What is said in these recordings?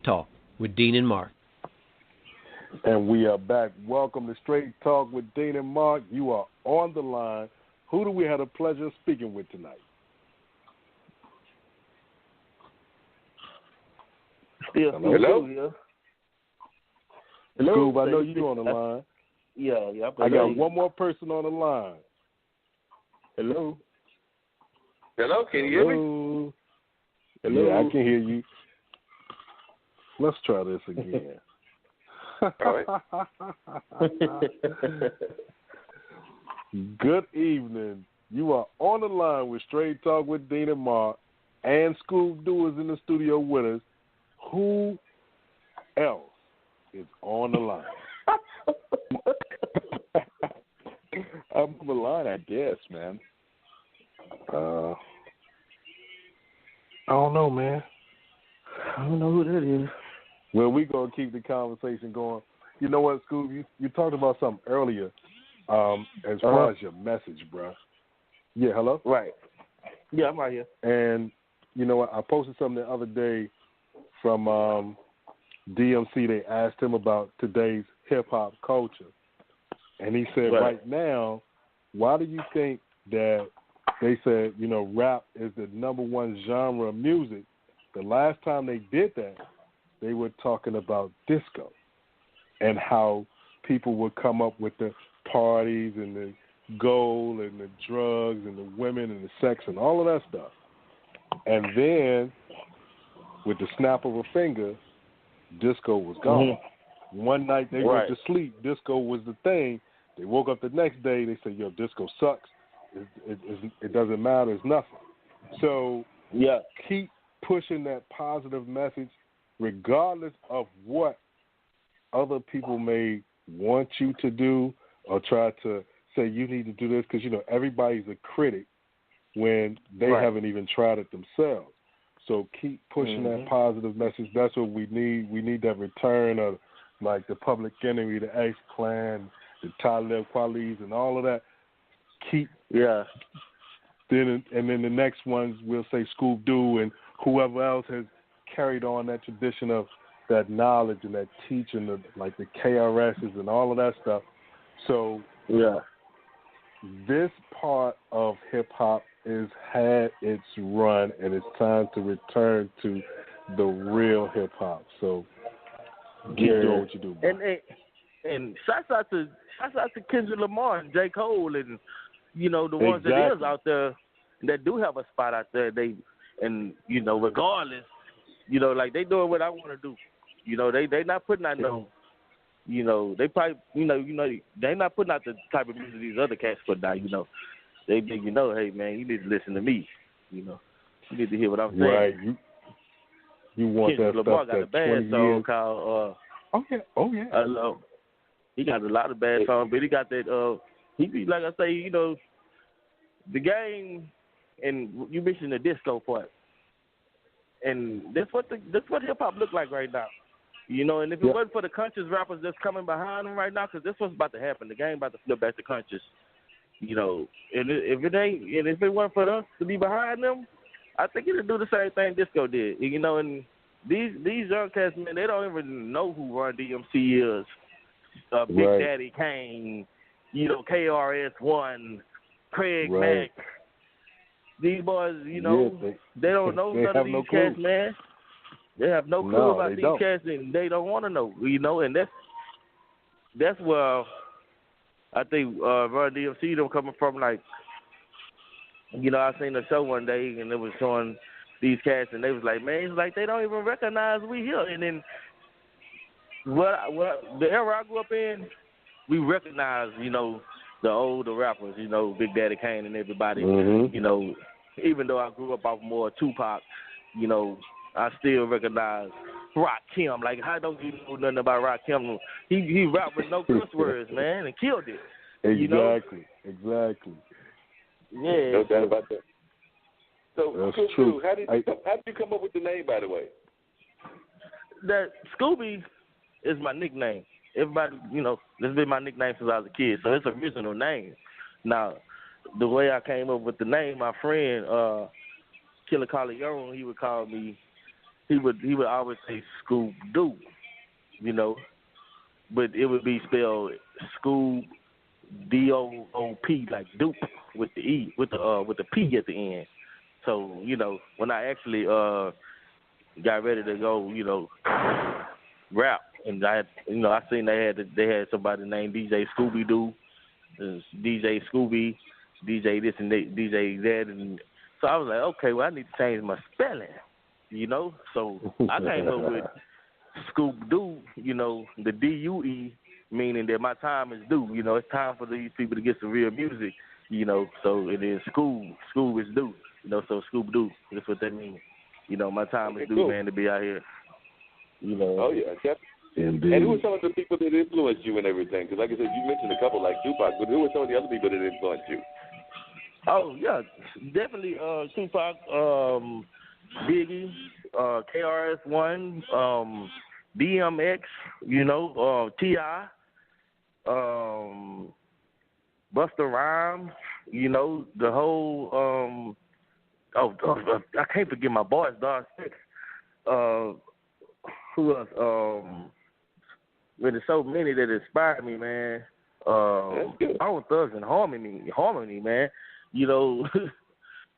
Talk with Dean and Mark. And we are back. Welcome to Straight Talk with Dean and Mark. You are on the line. Who do we have the pleasure of speaking with tonight? Hello? Hello? Scoob, I know you're on the line. Yeah. I got one more person on the line. Hello, can you hear me? Hello? Yeah, I can hear you. Let's try this again. All right. Good evening. You are on the line with Straight Talk with Dean and Mark, and Scoob Doo is in the studio with us. Who else is on the line? I'm on the line, I guess, man. I don't know, man. I don't know who that is. Well, we're going to keep the conversation going. You know what, Scoob? You talked about something earlier as far as your message, bro. Yeah, hello? Right. Yeah, I'm right here. And you know what? I posted something the other day from DMC. They asked him about today's hip-hop culture. And he said, right now, why do you think that they said, you know, rap is the number one genre of music? The last time they did that, they were talking about disco and how people would come up with the parties and the gold and the drugs and the women and the sex and all of that stuff. And then, with the snap of a finger, disco was gone. Mm-hmm. One night they went to sleep, disco was the thing. They woke up the next day, they said, yo, disco sucks. It doesn't matter, it's nothing. So keep pushing that positive message regardless of what other people may want you to do or try to say you need to do this, because, you know, everybody's a critic when they haven't even tried it themselves. So keep pushing that positive message. That's what we need. We need that return of, like, the Public Enemy, the X-Clan, the Talib Kweli's, and all of that. Keep Then the next ones we'll say Scoob Doo and whoever else has carried on that tradition of that knowledge and that teaching of, like, the KRSs and all of that stuff. So this part of hip hop has had its run, and it's time to return to the real hip hop. So keep doing what you do, bro. And shouts out to Kendrick Lamar and J. Cole and, you know, the ones that is out there that do have a spot out there. You know, regardless, you know, like, they doing what I want to do. You know, they not putting out no, you know, they probably, you know, they not putting out the type of music these other cats put out. You know, they think, you know, hey man, you need to listen to me. You know, you need to hear what I'm saying. Right. You want Kendrick that Lamar stuff got a bad song years. called Oh yeah. He got a lot of bad songs, but he got that. He be, like I say, you know, the game, and you mentioned the disco part, and that's what hip hop look like right now. You know, and if it wasn't for the conscious rappers that's coming behind them right now, because this what's about to happen. The game about to flip back to conscious. You know, and if it weren't for us to be behind them, I think it'd do the same thing disco did. You know, and these young cats, man, they don't even know who Run DMC is. Big Daddy Kane, you know, KRS-One, Craig Mack. These boys, you know, they don't know none of these cats, man. They have no clue about these cats, and they don't want to know, you know, and that's where I think Run DMC them coming from. Like, you know, I seen a show one day, and it was showing these cats, and they was like, man, it's like they don't even recognize we here. And then what the era I grew up in, we recognize, you know, the older rappers, you know, Big Daddy Kane and everybody. You know, even though I grew up off more Tupac, you know, I still recognize Rakim. Like, how don't you know nothing about Rakim? He rapped with no cuss words, man, and killed it. Exactly. Yeah. No doubt about that. So, that's true. How did you come up with the name, by the way? That Scooby is my nickname. Everybody, you know, this has been my nickname since I was a kid, so it's an original name. Now, the way I came up with the name, my friend, Killer Corleone, he would call me he would always say Scoob Doo, you know, but it would be spelled Scoob DOOP, like Doop with the E with the P at the end. So, you know, when I actually got ready to go, you know, rap, and I seen they had somebody named DJ Scooby Doo, DJ Scooby, DJ this and DJ that, and so I was like, okay, well I need to change my spelling, you know. So I came up with Scoob Doo, you know, the DUE, meaning that my time is due. You know, it's time for these people to get some real music, you know. So it is Scoob is due, you know. So Scoob Doo, that's what that means. You know, my time is due, cool, man, to be out here. You know. Oh yeah, definitely. Indeed. And who were some of the people that influenced you and everything? Because like I said, you mentioned a couple like Tupac, but who were some of the other people that influenced you? Oh yeah, definitely Tupac, Biggie, KRS-One, DMX, you know, T.I., Busta Rhymes, you know, the whole I can't forget my boys, Dog Six. Who else? There's so many that inspired me, man. All Thugs and Harmony, man. You know,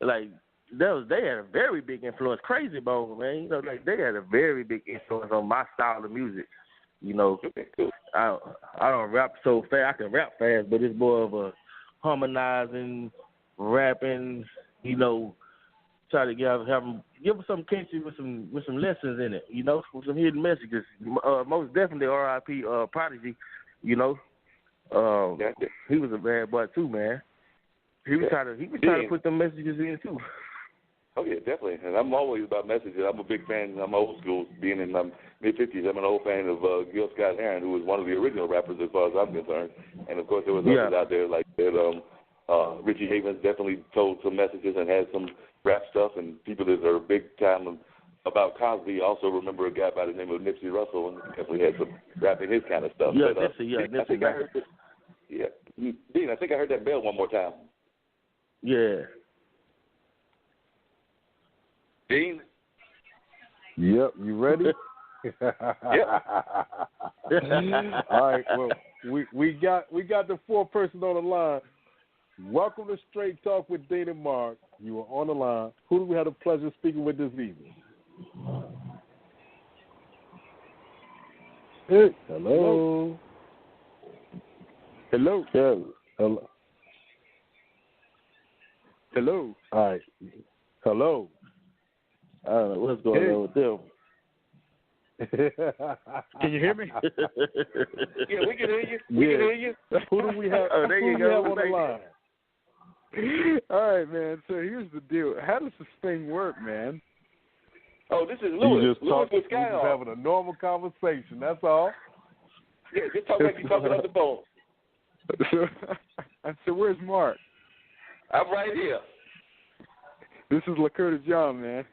like they had a very big influence. Crazy Bone, man. You know, like they had a very big influence on my style of music. You know, I don't rap so fast. I can rap fast, but it's more of a harmonizing, rapping. You know, try to give them something catchy with some lessons in it. You know, with some hidden messages. Most definitely R.I.P. Prodigy. You know, he was a bad boy too, man. He was trying to put them messages in too. Oh yeah, definitely. And I'm always about messages. I'm a big fan. I'm old school. Being in my mid-50s, I'm an old fan of Gil Scott-Heron, who was one of the original rappers as far as I'm concerned. And of course, there was others out there like that. Richie Havens definitely told some messages and had some rap stuff. And people that are big time about Cosby also remember a guy by the name of Nipsey Russell, and definitely had some rapping his kind of stuff. Yeah, but, Nipsey. I think I heard Dean, I think I heard that bell one more time. Yeah. Dean? Yep, you ready? Yep. All right, well, we got the fourth person on the line. Welcome to Straight Talk with Dean and Mark. You are on the line. Who do we have the pleasure of speaking with this evening? Hey, hello. Hello. Hello. Hello. All right. Hello. I don't know what's going on with them. Can you hear me? Yeah, we can hear you. We can hear you. Who do we have? There you go. On the line? All right, man. So here's the deal. How does this thing work, man? Oh, this is Louis. Louis with Sky We're just having a normal conversation. That's all. Yeah, just talk like you're talking on the phone. So where's Mark? I'm right here. This is Lakota John, man.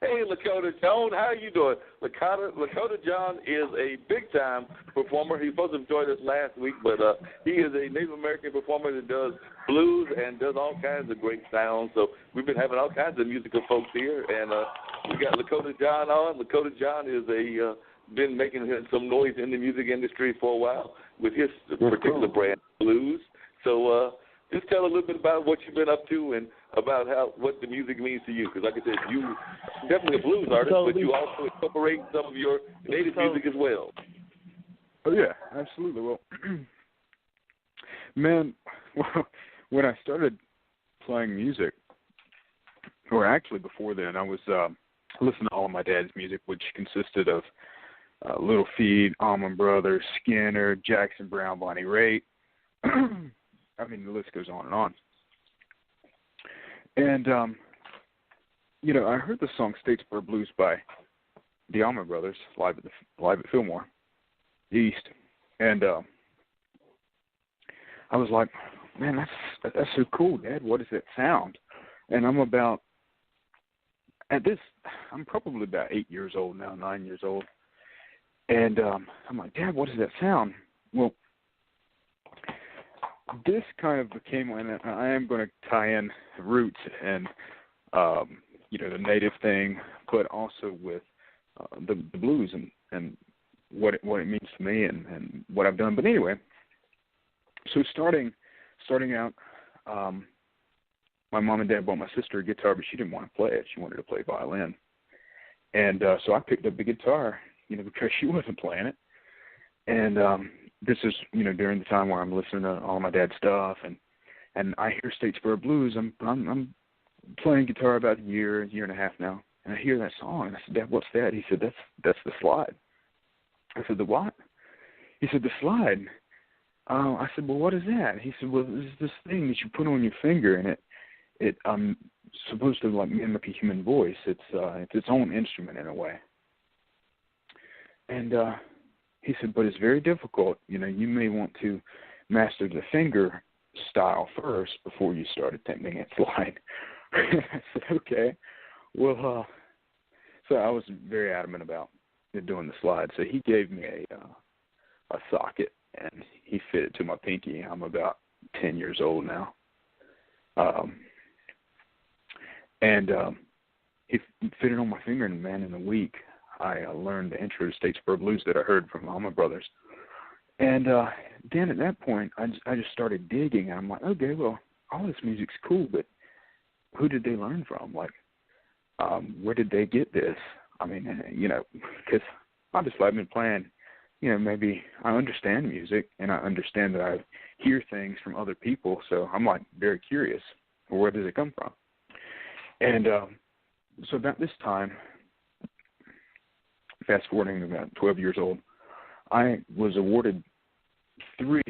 Hey, Lakota John, how are you doing? Lakota John is a big-time performer. He was supposed to have joined us last week, but he is a Native American performer that does blues and does all kinds of great sounds. So we've been having all kinds of musical folks here, and we got Lakota John on. Lakota John is been making some noise in the music industry for a while with his particular brand, blues. So just tell a little bit about what you've been up to and about what the music means to you. Because like I said, you definitely a blues artist, but you also incorporate some of your native music as well. Oh, yeah, absolutely. Well, man, when I started playing music, or actually before then, I was listening to all of my dad's music, which consisted of Little Feat, Allman Brothers, Skinner, Jackson Browne, Bonnie Raitt. I mean, the list goes on and on. And, I heard the song Statesboro Blues by the Allman Brothers live at Fillmore East. And I was like, man, that's so cool, Dad. What is that sound? And I'm probably about 8 years old now, 9 years old. And I'm like, Dad, what is that sound? Well, this kind of became, and I am going to tie in roots and the native thing, but also with the blues and what it means to me and what I've done. But anyway, so starting out, my mom and dad bought my sister a guitar, but she didn't want to play it. She wanted to play violin. And so I picked up the guitar, because she wasn't playing it. And this is, during the time where I'm listening to all my dad's stuff, and I hear Statesboro Blues. I'm playing guitar about a year and a half now, and I hear that song, and I said, Dad, what's that? He said, that's the slide. I said, the what? He said, the slide. I said, well, what is that? He said, well, it's this thing that you put on your finger, and it supposed to like mimic a human voice. It's its own instrument in a way. And he said, but it's very difficult. You may want to master the finger style first before you start attempting a slide. I said, okay. Well, so I was very adamant about doing the slide. So he gave me a socket, and he fit it to my pinky. I'm about 10 years old now. And he fit it on my finger, and man, in a week, I learned the intro to Statesboro Blues that I heard from all my brothers. And then at that point, I just started digging. And I'm like, okay, well, all this music's cool, but who did they learn from? Like, where did they get this? I mean, because obviously I've been playing, maybe I understand music, and I understand that I hear things from other people, so I'm like very curious, well, where does it come from? And so about this time, fast forwarding about 12 years old, I was awarded 3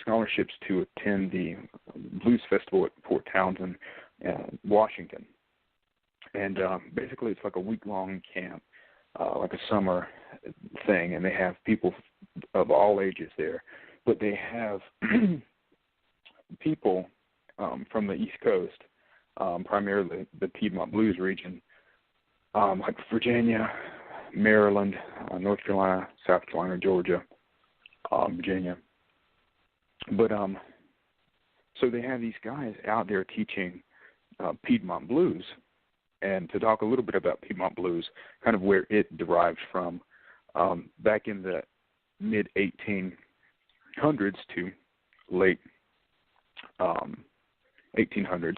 scholarships to attend the Blues Festival at Port Townsend, Washington. And basically it's like a week-long camp, like a summer thing, and they have people of all ages there. But they have people from the East Coast, primarily the Piedmont Blues region, like Virginia, Maryland, North Carolina, South Carolina, Georgia, Virginia. But so they have these guys out there teaching Piedmont Blues. And to talk a little bit about Piedmont Blues, kind of where it derived from, back in the mid-1800s to late 1800s,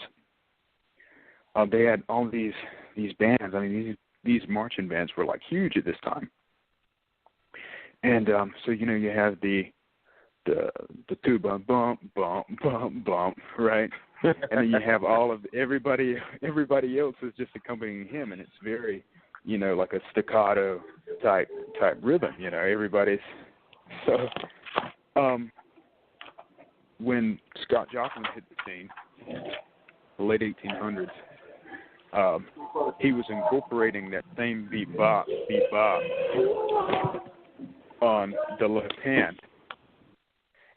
they had all these bands. I mean, these marching bands were like huge at this time. And so you have the tuba bump bump bump bump, right? And then you have all of everybody else is just accompanying him, and it's very, like a staccato type rhythm. Everybody's so. When Scott Joplin hit the scene, the late 1800s, he was incorporating that same beat bop on the left hand.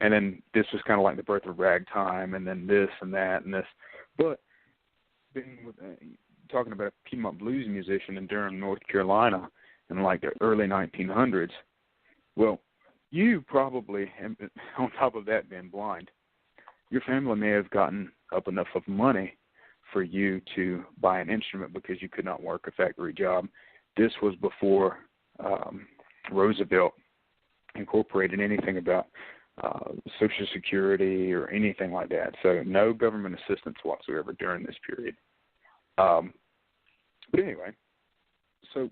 And then this was kind of like the birth of ragtime, and then this and that and this. But being talking about a Piedmont blues musician in Durham, North Carolina, in like the early 1900s, well, you probably, and on top of that being blind, your family may have gotten up enough of money for you to buy an instrument because you could not work a factory job. This was before Roosevelt incorporated anything about Social Security or anything like that. So no government assistance whatsoever during this period. But anyway, so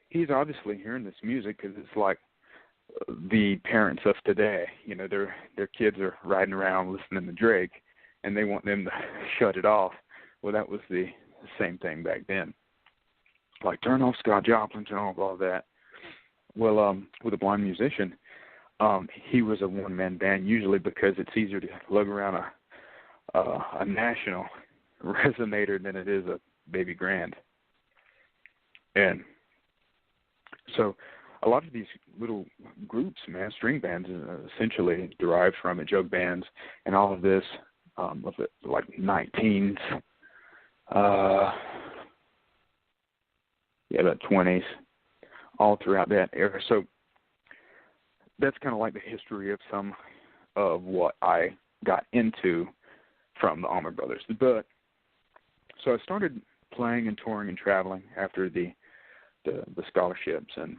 he's obviously hearing this music because it's like the parents of today. Their kids are riding around listening to Drake, and they want them to shut it off. Well, that was the same thing back then. Like, turn off Scott Joplin, turn off all that. Well, with a blind musician, he was a one-man band, usually because it's easier to lug around a national resonator than it is a baby grand. And so a lot of these little groups, string bands, essentially derived from it, jug bands, and all of this, of it, like 19s, about 20s, all throughout that era. So that's kind of like the history of some of what I got into from the Allman Brothers. But so I started playing and touring and traveling after the scholarships, and